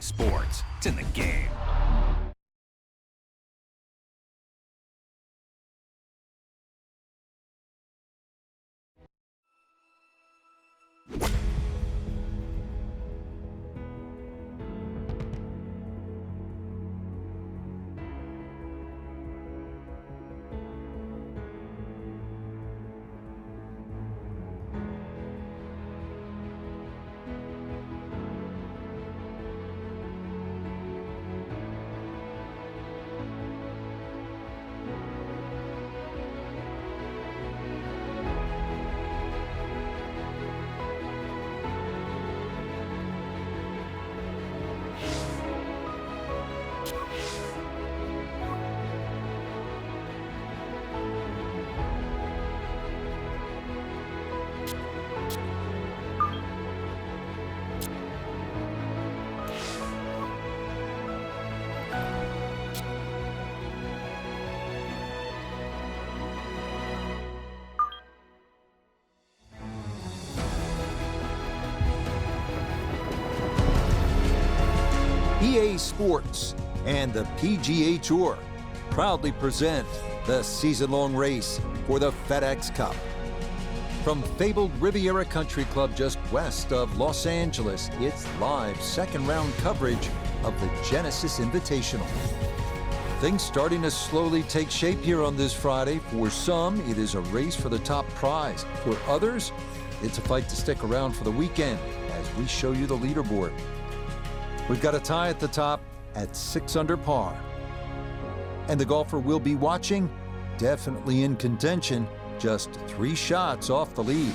Sports. It's in the game. PGA Sports and the PGA Tour proudly present the season-long race for the FedEx Cup. From fabled Rivera Country Club just west of Los Angeles, it's live second-round coverage of the Genesis Invitational. Things starting to slowly take shape here on this Friday. For some, it is a race for the top prize. For others, it's a fight to stick around for the weekend as we show you the leaderboard. We've got a tie at the top at 6 under par. And the golfer we'll be watching, definitely in contention, just 3 shots off the lead.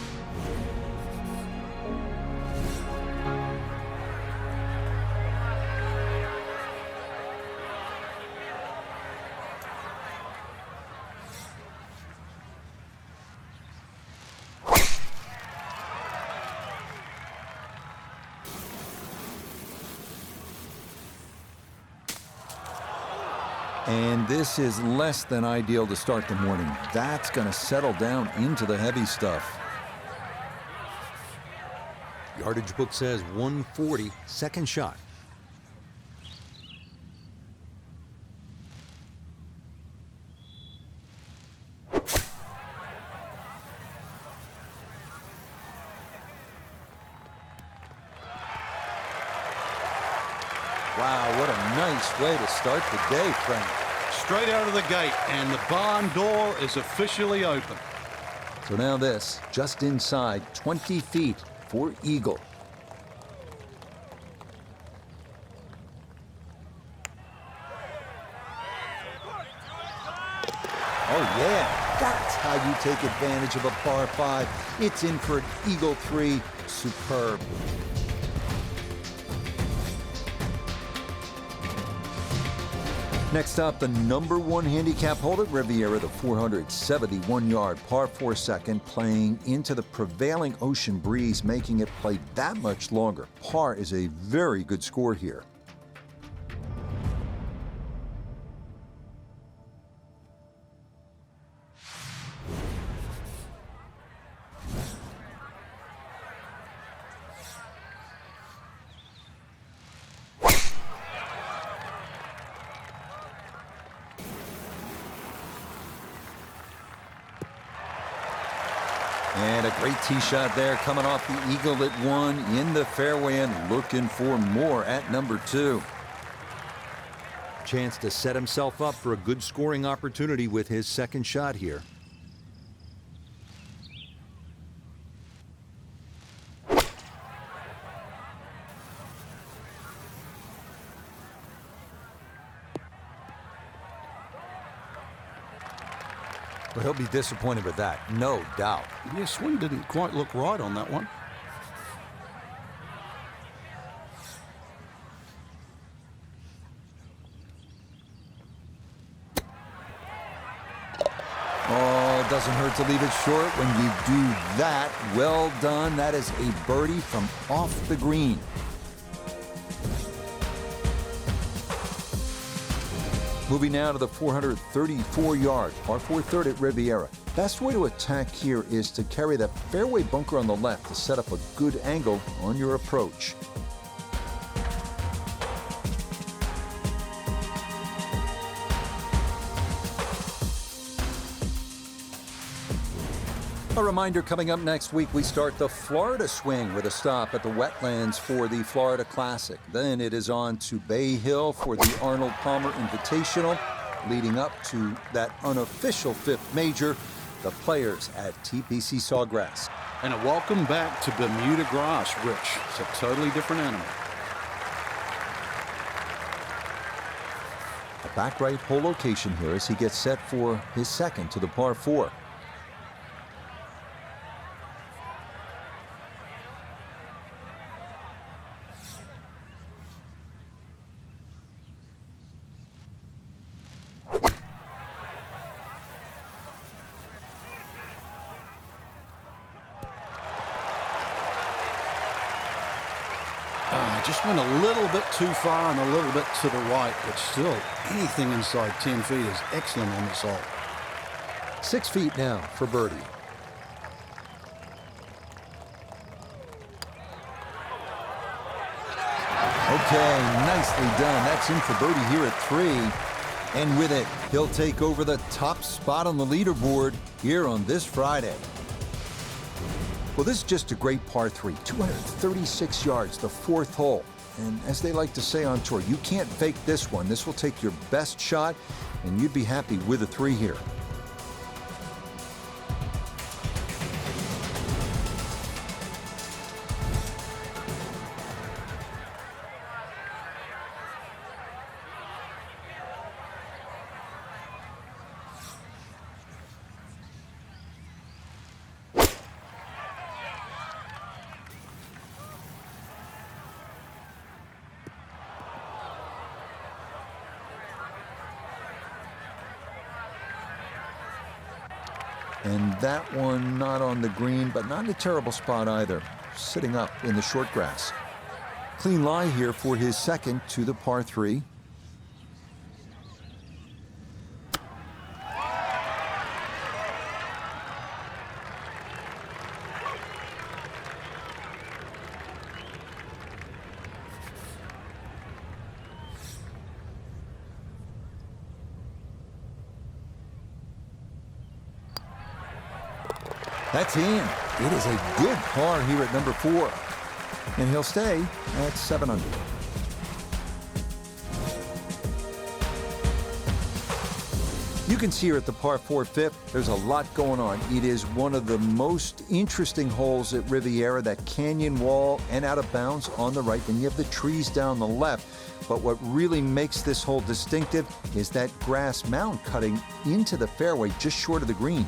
And this is less than ideal to start the morning. That's going to settle down into the heavy stuff. Yardage book says 140, second shot. Wow, what a nice way to start the day, Frank. Straight out of the gate, and the barn door is officially open. So now this, just inside 20 feet for eagle. Oh yeah, that's how you take advantage of a par 5. It's in for an eagle 3. Superb. Next up, the #1 handicap hole at Riviera, the 471-yard par 4 second, playing into the prevailing ocean breeze, making it play that much longer. Par is a very good score here. And a great tee shot there, coming off the eagle at 1 in the fairway and looking for more at #2. Chance to set himself up for a good scoring opportunity with his second shot here. But he'll be disappointed with that, no doubt. Your swing didn't quite look right on that one. Oh, it doesn't hurt to leave it short when you do that. Well done. That is a birdie from off the green. Moving now to the 434-yard par 4 third at Riviera. Best way to attack here is to carry that fairway bunker on the left to set up a good angle on your approach. A reminder, coming up next week, we start the Florida swing with a stop at the Wetlands for the Florida Classic. Then it is on to Bay Hill for the Arnold Palmer Invitational, leading up to that unofficial 5th major, the Players at TPC Sawgrass. And a welcome back to Bermuda grass, Rich. It's a totally different animal. A back right hole location here as he gets set for his second to the par 4. Just went a little bit too far and a little bit to the right, but still, anything inside 10 feet is excellent on this hole. 6 feet now for birdie. Okay, nicely done. That's in for birdie here at 3. And with it, he'll take over the top spot on the leaderboard here on this Friday. Well, this is just a great par 3, 236 yards, the 4th hole. And as they like to say on tour, you can't fake this one. This will take your best shot, and you'd be happy with a 3 here. And that one not on the green, but not in a terrible spot either. Sitting up in the short grass. Clean lie here for his second to the par 3. That's in. It is a good par here at number 4. And he'll stay at 7 under. You can see here at the par 4 5th, there's a lot going on. It is one of the most interesting holes at Riviera, that canyon wall and out of bounds on the right. Then you have the trees down the left. But what really makes this hole distinctive is that grass mound cutting into the fairway just short of the green.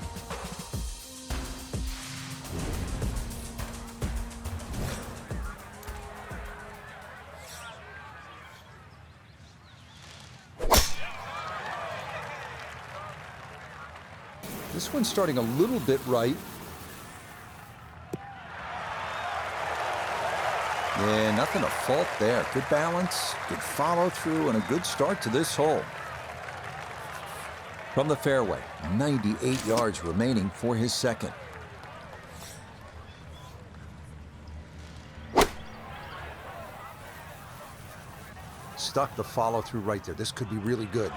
This one's starting a little bit right. Yeah, nothing to fault there. Good balance, good follow through, and a good start to this hole. From the fairway, 98 yards remaining for his second. Stuck the follow through right there. This could be really good.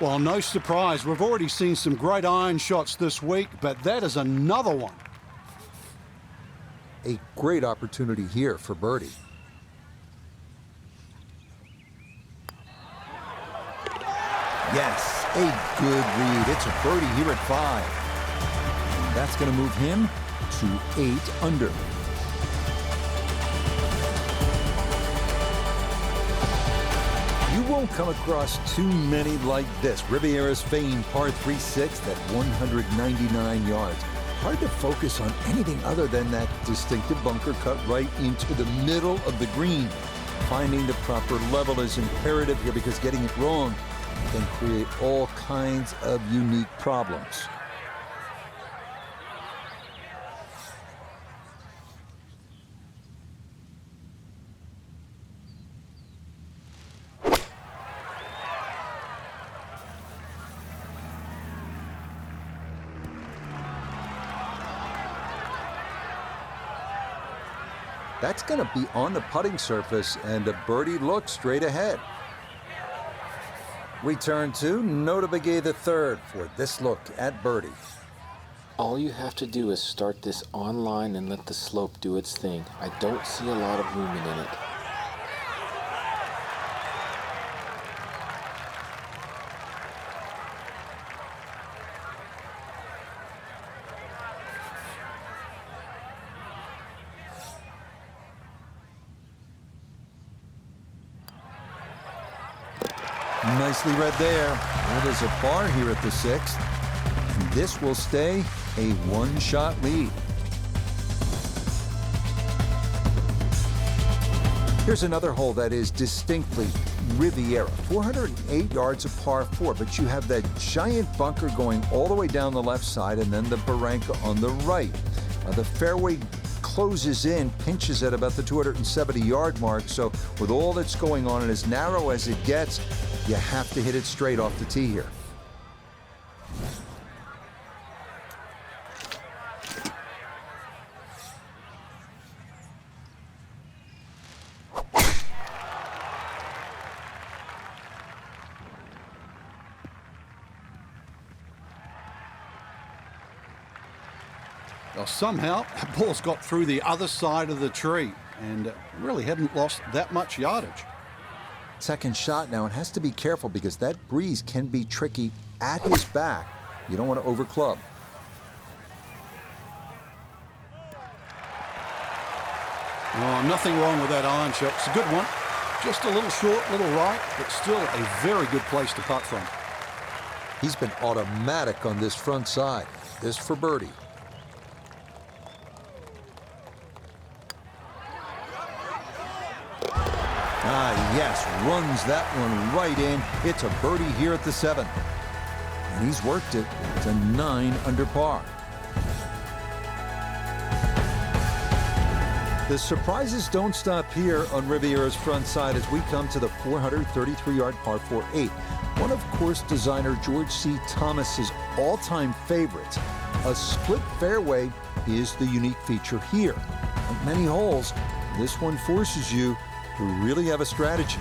Well, no surprise. We've already seen some great iron shots this week, but that is another one. A great opportunity here for birdie. Yes, a good read. It's a birdie here at 5. That's going to move him to 8 under. You won't come across too many like this. Riviera's famed par 3-6 at 199 yards. Hard to focus on anything other than that distinctive bunker cut right into the middle of the green. Finding the proper level is imperative here, because getting it wrong can create all kinds of unique problems. That's going to be on the putting surface, and a birdie look straight ahead. We turn to Nota Begay III for this look at birdie. All you have to do is start this on line and let the slope do its thing. I don't see a lot of movement in it. Nicely read there. Well, there's a par here at the 6th. And this will stay a one-shot lead. Here's another hole that is distinctly Riviera. 408 yards of par 4, but you have that giant bunker going all the way down the left side and then the barranca on the right. The fairway closes in, pinches at about the 270-yard mark, so with all that's going on and as narrow as it gets, you have to hit it straight off the tee here. Well, somehow, that ball's got through the other side of the tree and really hadn't lost that much yardage. Second shot now, and has to be careful because that breeze can be tricky at his back. You don't want to overclub. Oh, nothing wrong with that iron shot. It's a good one. Just a little short, little right, but still a very good place to putt from. He's been automatic on this front side. This for birdie. Ah, yes, runs that one right in. It's a birdie here at the 7th. And he's worked it to 9 under par. The surprises don't stop here on Riviera's front side as we come to the 433-yard par 4-8. One of course designer George C. Thomas's all-time favorites. A split fairway is the unique feature here. Like many holes, this one forces you to really have a strategy.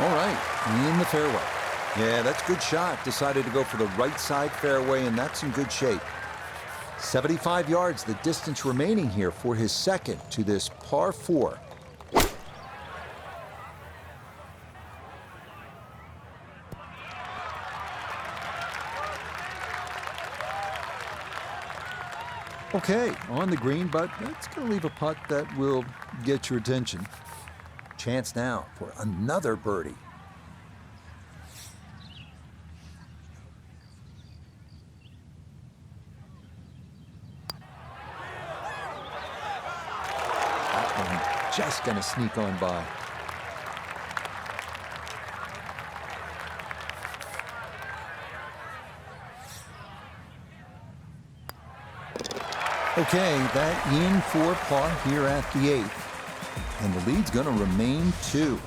All right, in the fairway. Yeah, that's a good shot. Decided to go for the right side fairway, and that's in good shape. 75 yards, the distance remaining here for his second to this par 4. Okay, on the green, but that's going to leave a putt that will get your attention. Chance now for another birdie. Just going to sneak on by. Okay, that in for par here at the 8th. And the lead's going to remain 2.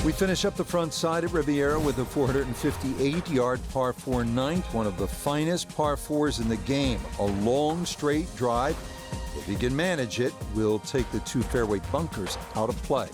We finish up the front side at Riviera with a 458-yard par 4 9th, one of the finest par 4s in the game. A long, straight drive. If he can manage it, will take the 2 fairway bunkers out of play.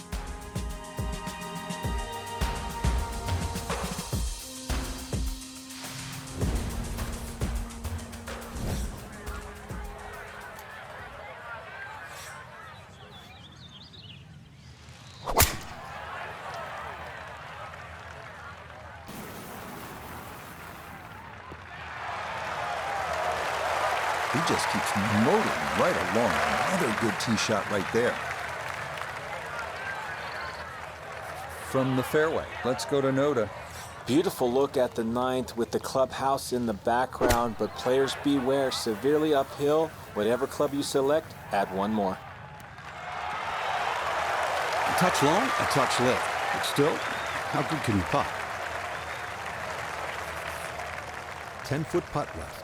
He just keeps motoring right along. Another good tee shot right there. From the fairway, let's go to Nota. Beautiful look at the 9th with the clubhouse in the background, but players beware, severely uphill. Whatever club you select, add one more. A touch long, a touch left. But still, how good can you putt? 10-foot putt left.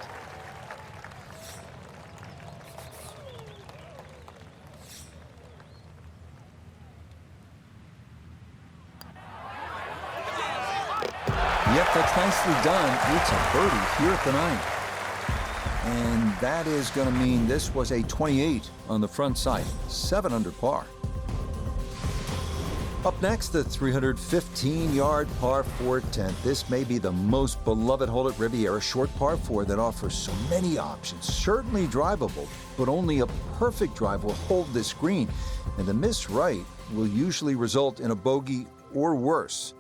that's nicely done. It's a birdie here at the 9th. And that is going to mean this was a 28 on the front side. 7 under par. Up next, the 315-yard par 4 10th. This may be the most beloved hole at Riviera, short par 4 that offers so many options. Certainly drivable, but only a perfect drive will hold this green. And a miss right will usually result in a bogey or worse.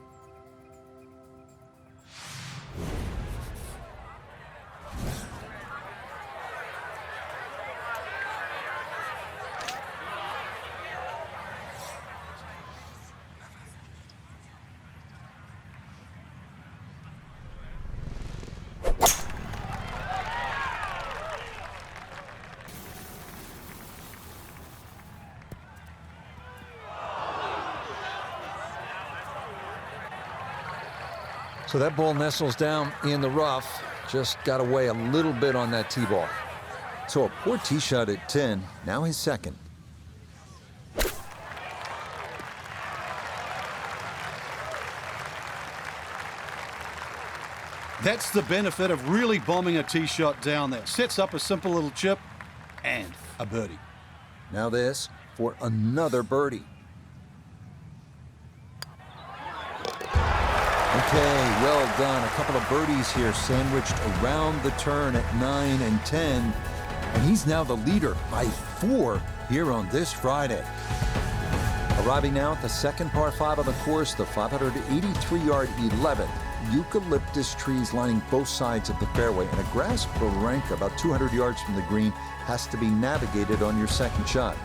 So that ball nestles down in the rough. Just got away a little bit on that tee ball. So a poor tee shot at 10. Now his second. That's the benefit of really bombing a tee shot down there. Sets up a simple little chip and a birdie. Now this for another birdie. Okay, well done. A couple of birdies here sandwiched around the turn at 9 and 10. And he's now the leader by 4 here on this Friday. Arriving now at the second par 5 of the course, the 583-yard 11th. Eucalyptus trees lining both sides of the fairway, and a grass barranca about 200 yards from the green has to be navigated on your second shot.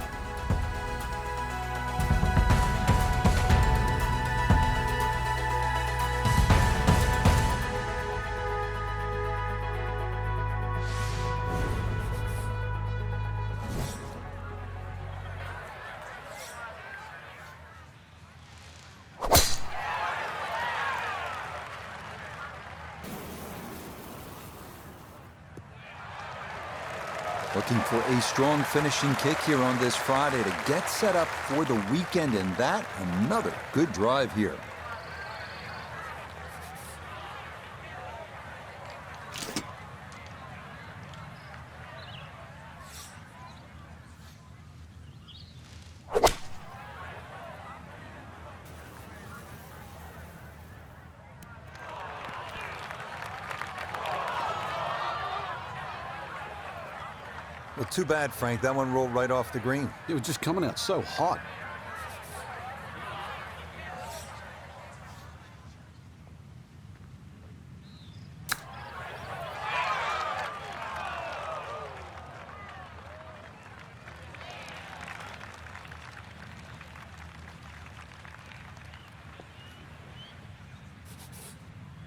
Looking for a strong finishing kick here on this Friday to get set up for the weekend, and that another good drive here. Well, too bad, Frank. That one rolled right off the green. It was just coming out so hot.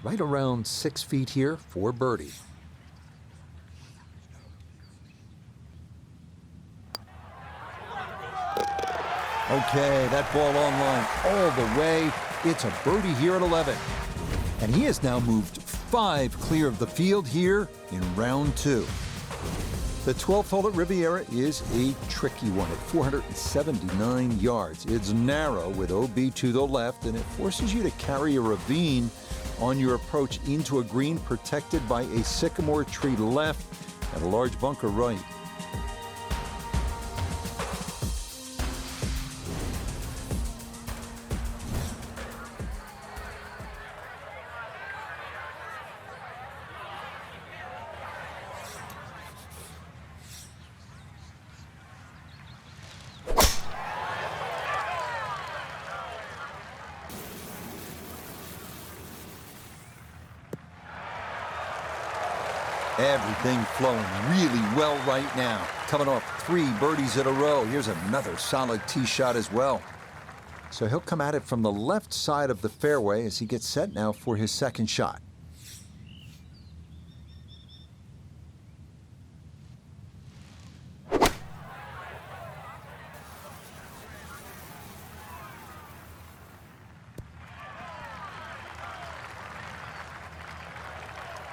Right around 6 feet here for birdie. Okay, that ball on line all the way. It's a birdie here at 11. And he has now moved 5 clear of the field here in round 2. The 12th hole at Riviera is a tricky one at 479 yards. It's narrow with OB to the left, and it forces you to carry a ravine on your approach into a green protected by a sycamore tree left and a large bunker right. Everything flowing really well right now. Coming off 3 birdies in a row. Here's another solid tee shot as well. So he'll come at it from the left side of the fairway as he gets set now for his second shot.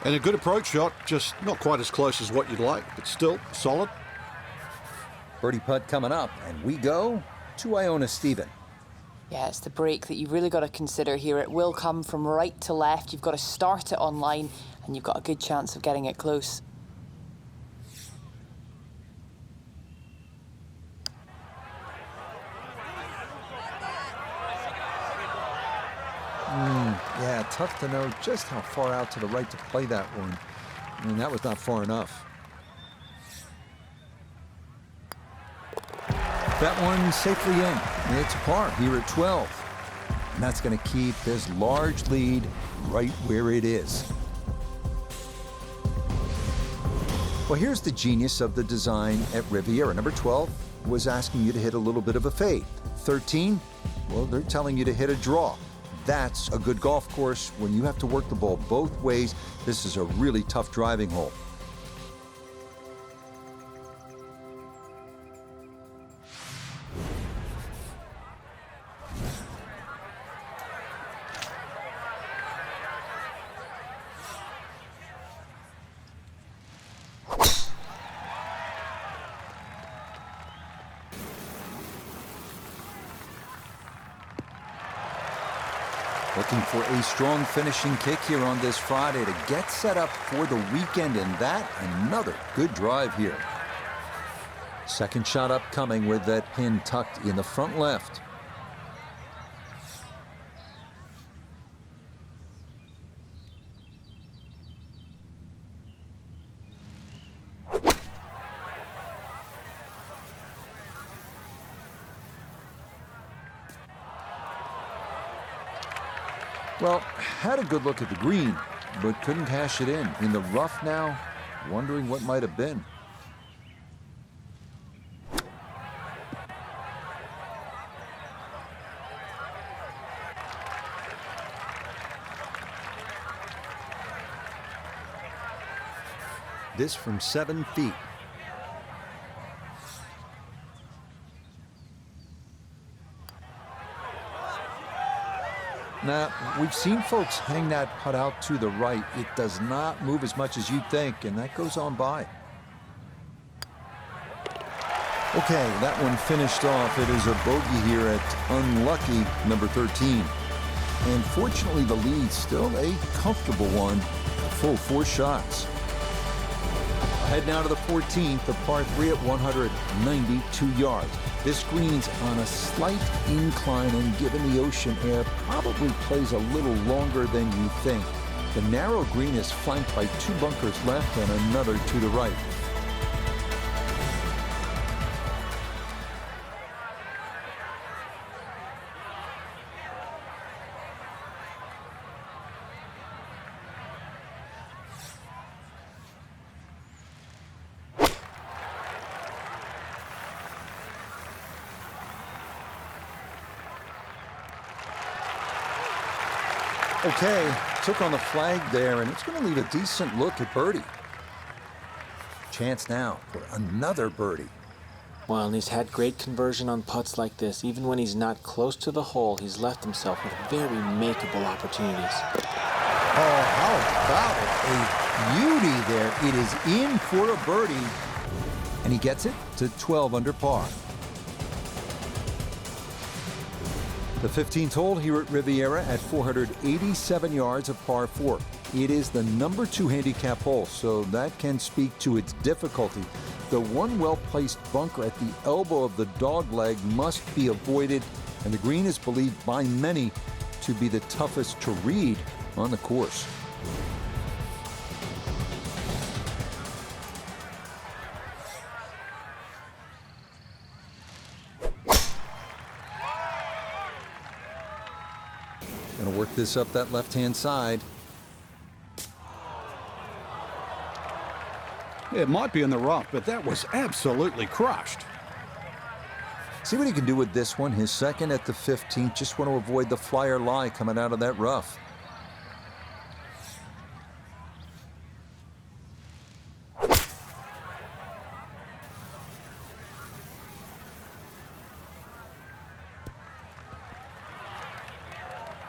And a good approach shot, just not quite as close as what you'd like, but still solid. Birdie putt coming up, and we go to Iona Stephen. Yeah, it's the break that you've really got to consider here. It will come from right to left. You've got to start it on line, and you've got a good chance of getting it close. Yeah, tough to know just how far out to the right to play that one. I mean, that was not far enough. That one safely in. It's a par here at 12. And that's going to keep this large lead right where it is. Well, here's the genius of the design at Riviera. Number 12 was asking you to hit a little bit of a fade. 13, well, they're telling you to hit a draw. That's a good golf course when you have to work the ball both ways. This is a really tough driving hole. Looking for a strong finishing kick here on this Friday to get set up for the weekend, and that another good drive here. Second shot upcoming with that pin tucked in the front left. Well, had a good look at the green, but couldn't cash it in. In the rough now, wondering what might have been. This from 7 feet. Now, we've seen folks hang that putt out to the right. It does not move as much as you'd think, and that goes on by. Okay, that one finished off. It is a bogey here at unlucky number 13. And fortunately, the lead still a comfortable one, a full 4 shots. Head now to the 14th, the par 3 at 192 yards. This green's on a slight incline, and given the ocean air, probably plays a little longer than you think. The narrow green is flanked by 2 bunkers left and another to the right. Okay, took on the flag there, and it's going to leave a decent look at birdie. Chance now for another birdie. Well, and he's had great conversion on putts like this. Even when he's not close to the hole, he's left himself with very makeable opportunities. Oh, how about it? A beauty there. It is in for a birdie, and he gets it to 12 under par. The 15th hole here at Riviera at 487 yards of par 4. It is the number 2 handicap hole, so that can speak to its difficulty. The one well-placed bunker at the elbow of the dogleg must be avoided, and the green is believed by many to be the toughest to read on the course. Going to work this up that left-hand side. It might be in the rough, but that was absolutely crushed. See what he can do with this one. His second at the 15th. Just want to avoid the flyer lie coming out of that rough.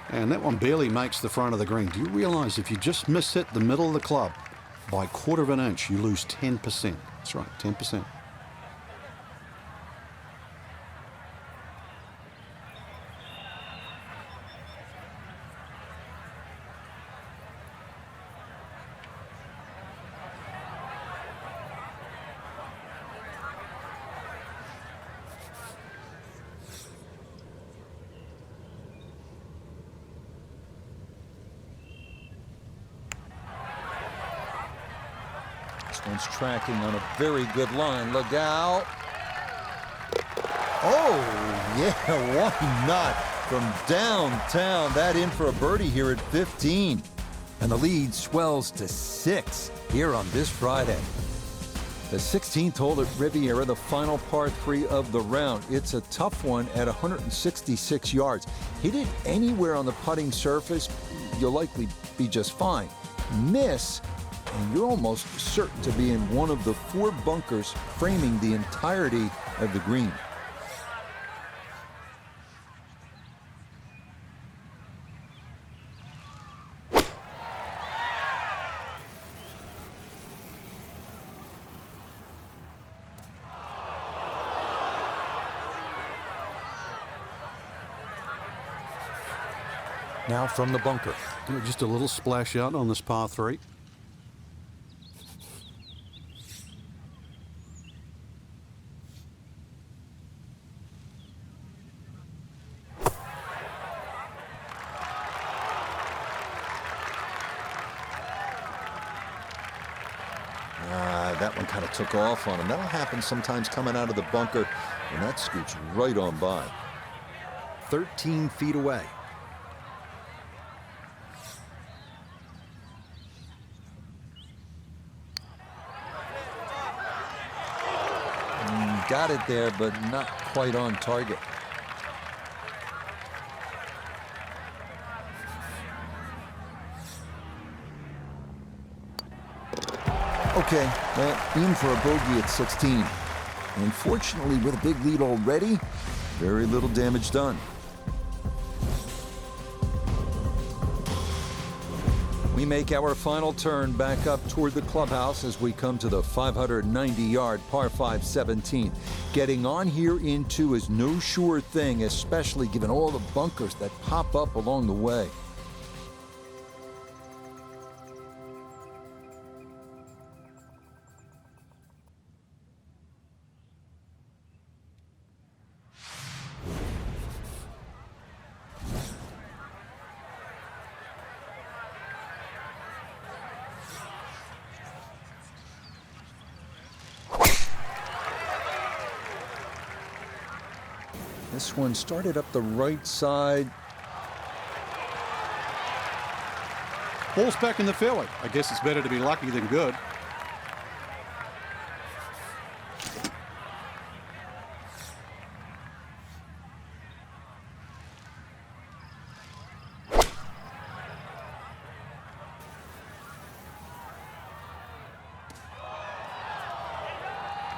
And that one barely makes the front of the green. Do you realize if you just miss it the middle of the club by a quarter of an inch, you lose 10%. That's right, 10%. One's tracking on a very good line. Look out. Oh, yeah, why not? From downtown, that in for a birdie here at 15. And the lead swells to 6 here on this Friday. The 16th hole at Riviera, the final par 3 of the round. It's a tough one at 166 yards. Hit it anywhere on the putting surface, you'll likely be just fine. Miss, and you're almost certain to be in one of the 4 bunkers framing the entirety of the green. Now from the bunker. Just a little splash out on this par 3. That one kind of took off on him. That'll happen sometimes coming out of the bunker, and that scoots right on by. 13 feet away. Got it there, but not quite on target. Okay, well, in for a bogey at 16. Unfortunately, with a big lead already, very little damage done. We make our final turn back up toward the clubhouse as we come to the 590-yard par 5 17th. Getting on here in 2 is no sure thing, especially given all the bunkers that pop up along the way. This one started up the right side. Ball's back in the fairway. I guess it's better to be lucky than good.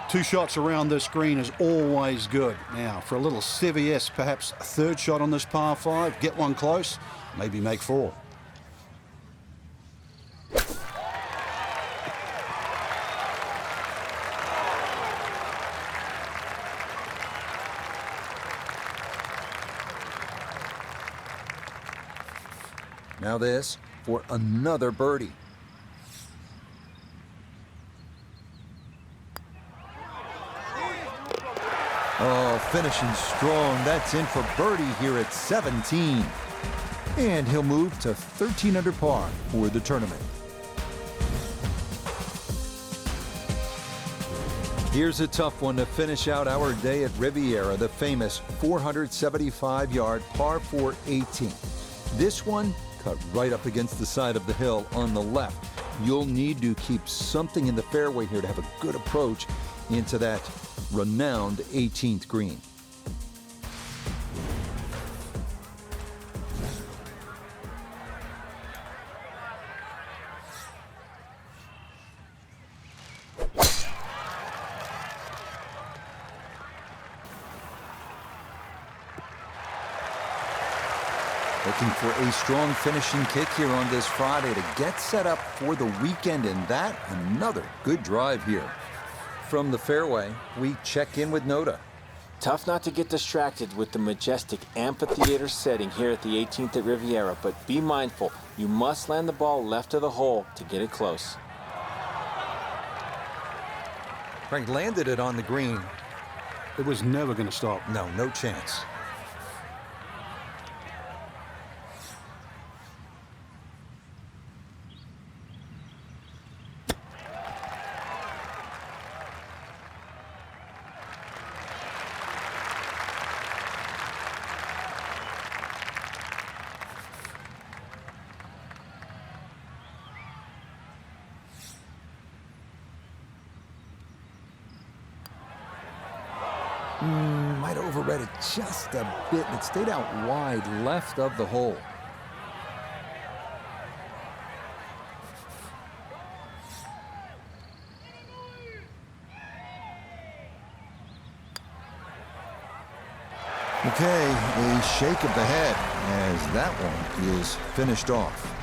Two shots around this green is always good. Now, for a little CVS, perhaps a 3rd shot on this par 5. Get one close, maybe make 4. Now this for another birdie. Oh, finishing strong. That's in for birdie here at 17. And he'll move to 13 under par for the tournament. Here's a tough one to finish out our day at Riviera, the famous 475-yard par 4 18. This one cut right up against the side of the hill on the left. You'll need to keep something in the fairway here to have a good approach into that renowned 18th green. Looking for a strong finishing kick here on this Friday to get set up for the weekend, and that another good drive here. From the fairway, we check in with Noda. Tough not to get distracted with the majestic amphitheater setting here at the 18th at Riviera, but be mindful, you must land the ball left of the hole to get it close. Frank landed it on the green. It was never going to stop. No chance. Might have overread it just a bit. It stayed out wide left of the hole. Okay, a shake of the head as that one is finished off.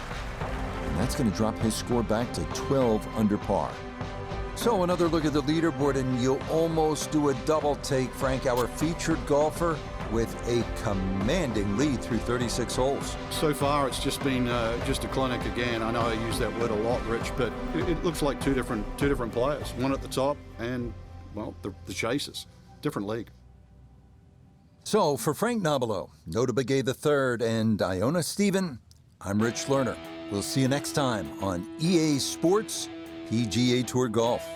And that's going to drop his score back to 12 under par. So another look at the leaderboard, and you'll almost do a double take, Frank. Our featured golfer with a commanding lead through 36 holes. So far, it's just been just a clinic again. I know I use that word a lot, Rich, but it looks like two different players. One at the top and, well, the chasers. Different league. So for Frank Nobilo, Nota Begay III, and Iona Stephen, I'm Rich Lerner. We'll see you next time on EA Sports PGA Tour Golf.